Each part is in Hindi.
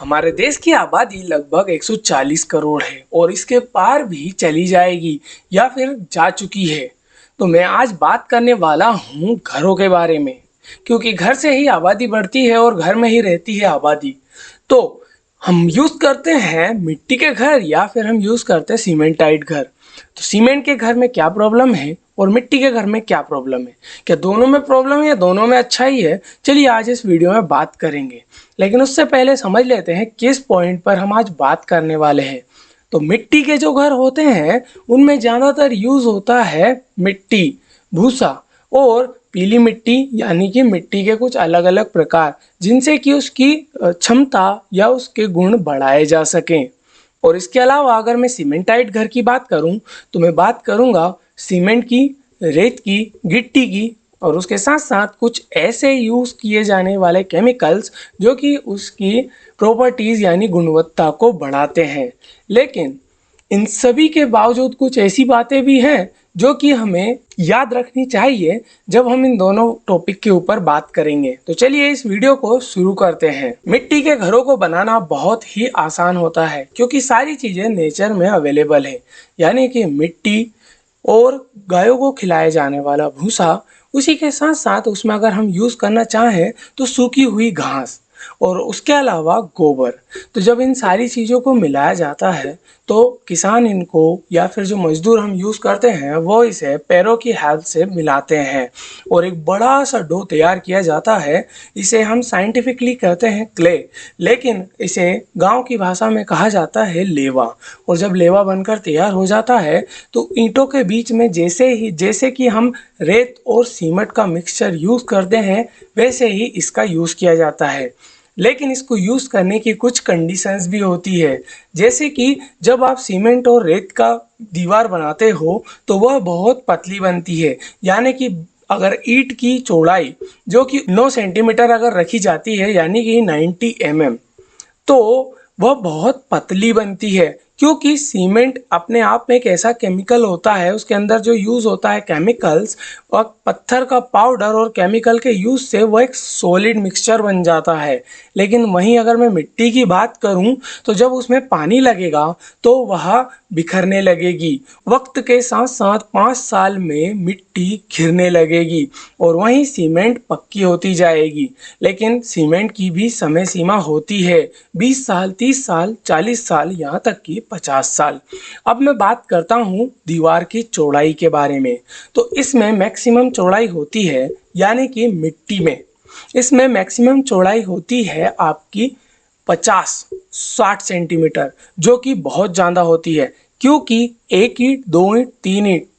हमारे देश की आबादी लगभग 140 करोड़ है और इसके पार भी चली जाएगी या फिर जा चुकी है। तो मैं आज बात करने वाला हूँ घरों के बारे में, क्योंकि घर से ही आबादी बढ़ती है और घर में ही रहती है आबादी। तो हम यूज़ करते हैं मिट्टी के घर या फिर हम यूज़ करते हैं सीमेंटाइड घर। तो सीमेंट के घर में क्या प्रॉब्लम है और मिट्टी के घर में क्या प्रॉब्लम है, क्या दोनों में प्रॉब्लम है या दोनों में अच्छा ही है? चलिए आज इस वीडियो में बात करेंगे। लेकिन उससे पहले समझ लेते हैं किस पॉइंट पर हम आज बात करने वाले हैं। तो मिट्टी के जो घर होते हैं उनमें ज़्यादातर यूज़ होता है मिट्टी, भूसा और पीली मिट्टी, यानी कि मिट्टी के कुछ अलग अलग प्रकार, जिनसे कि उसकी क्षमता या उसके गुण बढ़ाए जा सकें। और इसके अलावा अगर मैं सीमेंटाइट घर की बात करूं तो मैं बात करूंगा सीमेंट की, रेत की, गिट्टी की, और उसके साथ साथ कुछ ऐसे यूज़ किए जाने वाले केमिकल्स जो कि उसकी प्रॉपर्टीज़ यानी गुणवत्ता को बढ़ाते हैं। लेकिन इन सभी के बावजूद कुछ ऐसी बातें भी हैं जो कि हमें याद रखनी चाहिए जब हम इन दोनों टॉपिक के ऊपर बात करेंगे। तो चलिए इस वीडियो को शुरू करते हैं। मिट्टी के घरों को बनाना बहुत ही आसान होता है क्योंकि सारी चीज़ें नेचर में अवेलेबल है, यानी कि मिट्टी और गायों को खिलाया जाने वाला भूसा, उसी के साथ साथ उसमें अगर हम यूज़ करना चाहें तो सूखी हुई घास और उसके अलावा गोबर। तो जब इन सारी चीज़ों को मिलाया जाता है तो किसान इनको या फिर जो मजदूर हम यूज़ करते हैं वो इसे पैरों की हेल्प से मिलाते हैं और एक बड़ा सा डो तैयार किया जाता है। इसे हम साइंटिफिकली कहते हैं क्ले, लेकिन इसे गांव की भाषा में कहा जाता है लेवा। और जब लेवा बनकर तैयार हो जाता है तो ईंटों के बीच में जैसे कि हम रेत और सीमेंट का मिक्सचर यूज़ करते हैं वैसे ही इसका यूज़ किया जाता है। लेकिन इसको यूज़ करने की कुछ कंडीशंस भी होती है, जैसे कि जब आप सीमेंट और रेत का दीवार बनाते हो तो वह बहुत पतली बनती है, यानी कि अगर ईंट की चौड़ाई जो कि 9 सेंटीमीटर अगर रखी जाती है, यानी कि 90 mm, तो वह बहुत पतली बनती है क्योंकि सीमेंट अपने आप में एक ऐसा केमिकल होता है, उसके अंदर जो यूज़ होता है केमिकल्स और पत्थर का पाउडर और केमिकल के यूज़ से वह एक सॉलिड मिक्सचर बन जाता है। लेकिन वहीं अगर मैं मिट्टी की बात करूं तो जब उसमें पानी लगेगा तो वह बिखरने लगेगी। वक्त के साथ साथ 5 साल में मिट्टी घिरने लगेगी और वहीं सीमेंट पक्की होती जाएगी। लेकिन सीमेंट की भी समय सीमा होती है, 20 साल, 30 साल, 40 साल, यहाँ तक कि 50 साल। अब मैं बात करता हूँ दीवार की चौड़ाई के बारे में। तो इसमें मैक्सिमम चौड़ाई होती है, यानी कि मिट्टी में इसमें मैक्सिमम चौड़ाई होती है आपकी 50-60 सेंटीमीटर, जो कि बहुत ज़्यादा होती है क्योंकि एक ईंट, दो ईंट,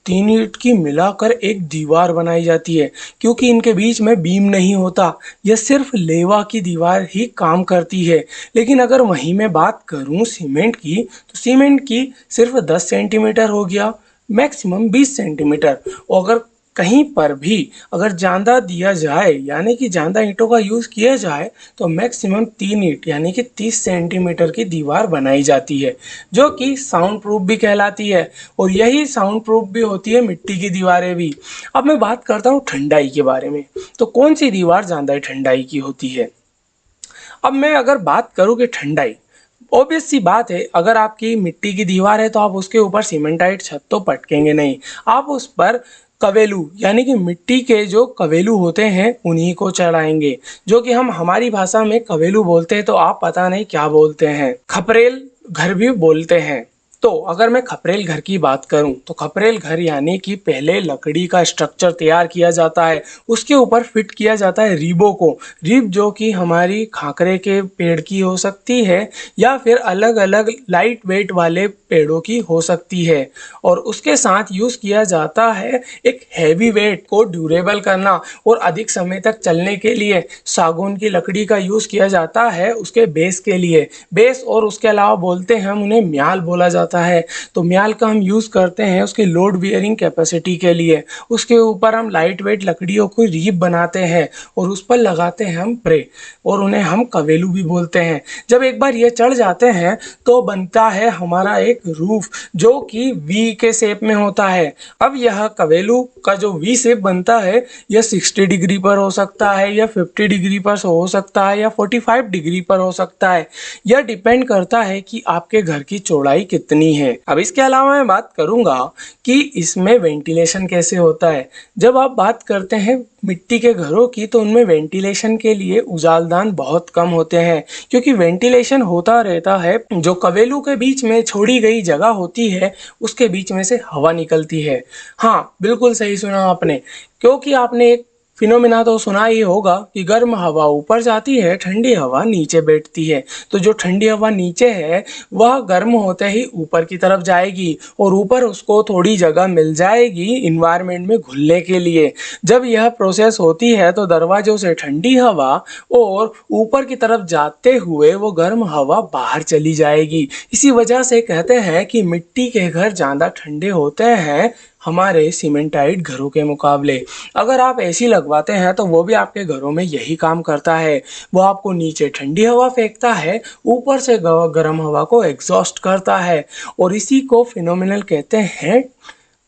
तीन ईंट की मिलाकर एक दीवार बनाई जाती है। क्योंकि इनके बीच में बीम नहीं होता, यह सिर्फ लेवा की दीवार ही काम करती है। लेकिन अगर वहीं मैं बात करूं सीमेंट की, तो सीमेंट की सिर्फ 10 सेंटीमीटर हो गया, मैक्सिमम 20 सेंटीमीटर। और अगर कहीं पर भी अगर ज़्यादा दिया जाए, यानी कि ज़्यादा ईंटों का यूज़ किया जाए, तो मैक्सिमम 3 ईंट यानी कि 30 सेंटीमीटर की दीवार बनाई जाती है, जो कि साउंड प्रूफ भी कहलाती है। और यही साउंड प्रूफ भी होती है मिट्टी की दीवारें भी। अब मैं बात करता हूँ ठंडाई के बारे में। तो कौन सी दीवार ज़्यादा ठंडाई की होती है? अब मैं अगर बात करूँ कि ठंडाई, ऑब्वियस सी बात है, अगर आपकी मिट्टी की दीवार है तो आप उसके ऊपर सीमेंटाइट छत तो पटकेंगे नहीं, आप उस पर कवेलू यानी कि मिट्टी के जो कवेलू होते हैं उन्हीं को चढ़ाएंगे, जो कि हम हमारी भाषा में कवेलू बोलते हैं, तो आप पता नहीं क्या बोलते हैं, खपरेल घर भी बोलते हैं। तो अगर मैं खपरेल घर की बात करूं तो खपरेल घर यानी कि पहले लकड़ी का स्ट्रक्चर तैयार किया जाता है, उसके ऊपर फिट किया जाता है रीबों को। रीब जो कि हमारी खाकरे के पेड़ की हो सकती है या फिर अलग अलग लाइट वेट वाले पेड़ों की हो सकती है। और उसके साथ यूज़ किया जाता है एक हैवी वेट को ड्यूरेबल करना और अधिक समय तक चलने के लिए सागौन की लकड़ी का यूज़ किया जाता है उसके बेस के लिए। बेस और उसके अलावा बोलते हैं हम उन्हें म्याल बोला जाता जाता है। तो म्याल का हम यूज़ करते हैं उसकी लोड बियरिंग कैपेसिटी के लिए। उसके ऊपर हम लाइट वेट लकड़ियों को रीप बनाते हैं और उस पर लगाते हैं हम प्रे, और उन्हें हम कवेलू भी बोलते हैं। जब एक बार ये चढ़ जाते हैं तो बनता है हमारा एक रूफ जो कि वी के शेप में होता है। अब यह कवेलू का जो वी शेप बनता है यह 60 डिग्री पर हो सकता है, या 50 डिग्री पर हो सकता है, या 45 डिग्री पर हो सकता है। यह डिपेंड करता है कि आपके घर की चौड़ाई कितनी है। अब इसके अलावा मैं बात करूंगा कि इसमें वेंटिलेशन कैसे होता है। जब आप बात करते हैं मिट्टी के घरों की तो उनमें वेंटिलेशन के लिए उजालदान बहुत कम होते हैं, क्योंकि वेंटिलेशन होता रहता है जो कवेलू के बीच में छोड़ी गई जगह होती है उसके बीच में से हवा निकलती है। हाँ, बिल्कुल सही सुना आपने, क्योंकि आपने एक फिनोमिना तो सुना ही होगा कि गर्म हवा ऊपर जाती है, ठंडी हवा नीचे बैठती है। तो जो ठंडी हवा नीचे है वह गर्म होते ही ऊपर की तरफ जाएगी और ऊपर उसको थोड़ी जगह मिल जाएगी इन्वायरमेंट में घुलने के लिए। जब यह प्रोसेस होती है तो दरवाजों से ठंडी हवा और ऊपर की तरफ जाते हुए वो गर्म हवा बाहर चली जाएगी। इसी वजह से कहते हैं कि मिट्टी के घर ज़्यादा ठंडे होते हैं हमारे सीमेंटाइड घरों के मुकाबले। अगर आप एसी लगवाते हैं तो वो भी आपके घरों में यही काम करता है। वो आपको नीचे ठंडी हवा फेंकता है, ऊपर से गर्म हवा को एग्जॉस्ट करता है, और इसी को फिनोमिनल कहते हैं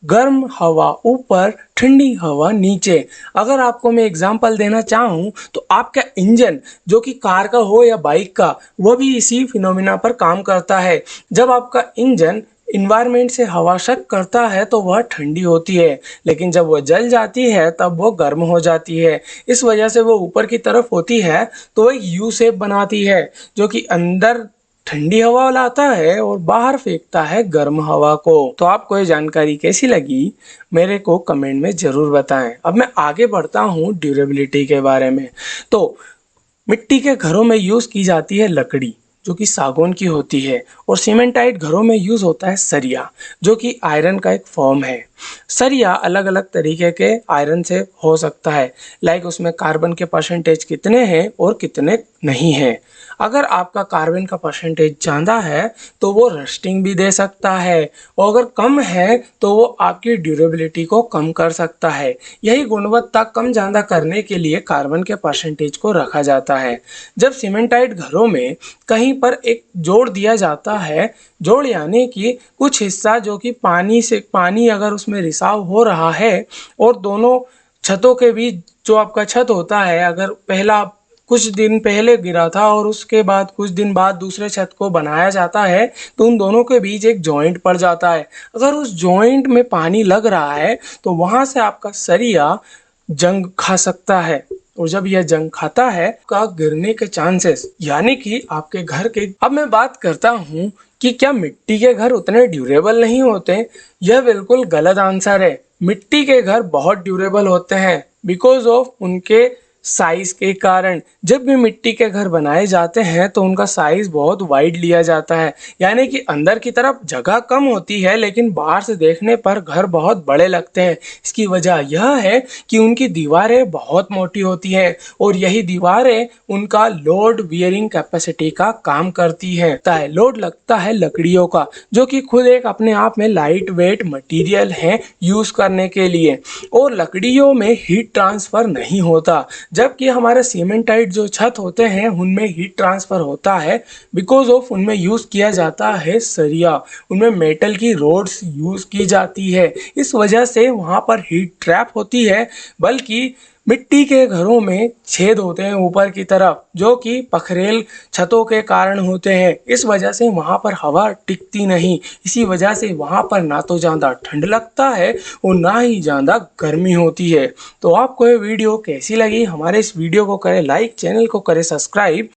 गर्म हवा ऊपर, ठंडी हवा नीचे। अगर आपको मैं एग्जांपल देना चाहूँ तो आपका इंजन जो कि कार का हो या बाइक का, वह भी इसी फिनोमिना पर काम करता है। जब आपका इंजन इन्वायरमेंट से हवा शक करता है तो वह ठंडी होती है, लेकिन जब वह जल जाती है तब वो गर्म हो जाती है। इस वजह से वो ऊपर की तरफ होती है तो वह यू शेप बनाती है, जो कि अंदर ठंडी हवा लाता है और बाहर फेंकता है गर्म हवा को। तो आपको ये जानकारी कैसी लगी मेरे को कमेंट में ज़रूर बताएं। अब मैं आगे बढ़ता हूँ ड्यूरेबिलिटी के बारे में। तो मिट्टी के घरों में यूज़ की जाती है लकड़ी जो कि सागौन की होती है, और सीमेंटाइट घरों में यूज़ होता है सरिया जो कि आयरन का एक फॉर्म है। सरिया अलग अलग तरीके के आयरन से हो सकता है, लाइक उसमें कार्बन के परसेंटेज कितने हैं और कितने नहीं हैं। अगर आपका कार्बन का परसेंटेज ज़्यादा है तो वो रस्टिंग भी दे सकता है, और अगर कम है तो वो आपकी ड्यूरेबिलिटी को कम कर सकता है। यही गुणवत्ता कम ज़्यादा करने के लिए कार्बन के परसेंटेज को रखा जाता है। जब सीमेंटाइट घरों में कहीं पर एक जोड़ दिया जाता है, जोड़ यानी कि कुछ हिस्सा जो कि पानी अगर उसमें रिसाव हो रहा है, और दोनों छतों के बीच जो आपका छत होता है अगर पहला कुछ दिन पहले गिरा था और उसके बाद कुछ दिन बाद दूसरे छत को बनाया जाता है तो उन दोनों के बीच एक जॉइंट पड़ जाता है। अगर उस जॉइंट में पानी लग रहा है तो वहाँ से आपका सरिया जंग खा सकता है, और जब यह जंग खाता है का गिरने के चांसेस यानी कि आपके घर के। अब मैं बात करता हूँ कि क्या मिट्टी के घर उतने ड्यूरेबल नहीं होते। यह बिल्कुल गलत आंसर है। मिट्टी के घर बहुत ड्यूरेबल होते हैं बिकॉज ऑफ उनके साइज के कारण। जब भी मिट्टी के घर बनाए जाते हैं तो उनका साइज बहुत वाइड लिया जाता है, यानी कि अंदर की तरफ जगह कम होती है लेकिन बाहर से देखने पर घर बहुत बड़े लगते हैं। इसकी वजह यह है कि उनकी दीवारें बहुत मोटी होती हैं, और यही दीवारें उनका लोड बियरिंग कैपेसिटी का काम करती है। लोड लगता है लकड़ियों का जो कि खुद एक अपने आप में लाइट वेट मटीरियल है यूज करने के लिए, और लकड़ियों में हीट ट्रांसफर नहीं होता, जबकि हमारे सीमेंटाइट जो छत होते हैं उनमें हीट ट्रांसफर होता है बिकॉज ऑफ उनमें यूज़ किया जाता है सरिया, उनमें मेटल की रोड्स यूज़ की जाती है। इस वजह से वहाँ पर हीट ट्रैप होती है। बल्कि मिट्टी के घरों में छेद होते हैं ऊपर की तरफ जो कि पखरेल छतों के कारण होते हैं। इस वजह से वहाँ पर हवा टिकती नहीं। इसी वजह से वहाँ पर ना तो ज़्यादा ठंड लगता है और ना ही ज़्यादा गर्मी होती है। तो आपको ये वीडियो कैसी लगी? हमारे इस वीडियो को करें लाइक, चैनल को करें सब्सक्राइब।